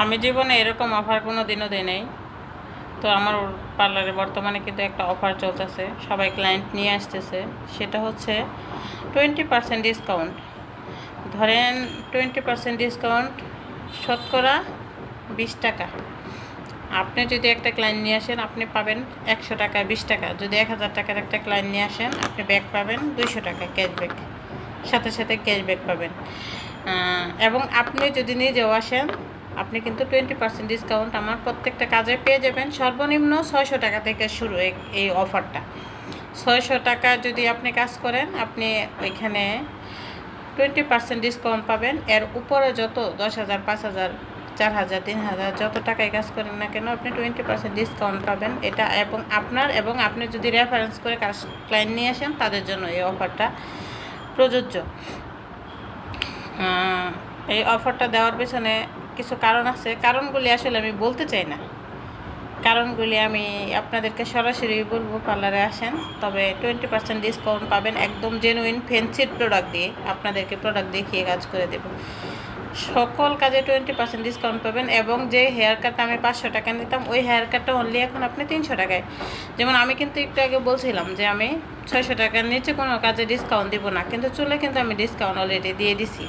আমি জীবনে এরকম অফার কোনো দিনও দিই নাই। তো আমার পার্লারে বর্তমানে কিন্তু একটা অফার চলতেছে, সবাই ক্লায়েন্ট নিয়ে আসতেছে। সেটা হচ্ছে 20% ডিসকাউন্ট। ধরেন 20% ডিসকাউন্ট, শতকরা 20 টাকা। আপনি যদি একটা ক্লায়েন্ট নিয়ে আসেন আপনি পাবেন 100 টাকা 20 টাকা। যদি 1000 টাকার একটা ক্লায়েন্ট নিয়ে আসেন আপনি ব্যাক পাবেন 200 টাকা ক্যাশব্যাক, সাথে সাথে ক্যাশব্যাক পাবেন। এবং আপনি যদি নিজেও আসেন আপনি কিন্তু 20% ডিসকাউন্ট আমার প্রত্যেকটা কাজে পেয়ে যাবেন। সর্বনিম্ন 600 টাকা থেকে শুরু এই অফারটা। 600 টাকা যদি আপনি কাজ করেন আপনি ওইখানে 20% ডিসকাউন্ট পাবেন। এর উপরে যত 10,000 5,000 4,000 3,000 যত টাকায় কাজ করেন না কেন আপনি 20% ডিসকাউন্ট পাবেন। এটা এবং আপনার এবং আপনি যদি রেফারেন্স করে কাজ ক্লায়েন্ট নিয়ে আসেন তাদের জন্য এই অফারটা প্রযোজ্য। এই অফারটা দেওয়ার পেছনে কিছু কারণ আছে, কারণগুলি আসলে আমি বলতে চাই না। কারণগুলি আমি আপনাদেরকে সরাসরি বলবো, পার্লারে আসেন, তবে 20% ডিসকাউন্ট পাবেন। একদম জেনুইন ফ্যান্সির প্রোডাক্ট দিয়ে আপনাদেরকে প্রোডাক্ট দেখিয়ে কাজ করে দেব। সকল কাজে 20% ডিসকাউন্ট পাবেন। এবং যে হেয়ার কাটটা আমি 500 টাকা নিতাম ওই হেয়ার কাটটা অনলি এখন আপনি 300 টাকায়। যেমন আমি কিন্তু একটু আগে বলছিলাম যে আমি 600 টাকার নিচে কোনো কাজে ডিসকাউন্ট দিব না, কিন্তু চুলে কিন্তু আমি ডিসকাউন্ট অলরেডি দিয়ে দিছি।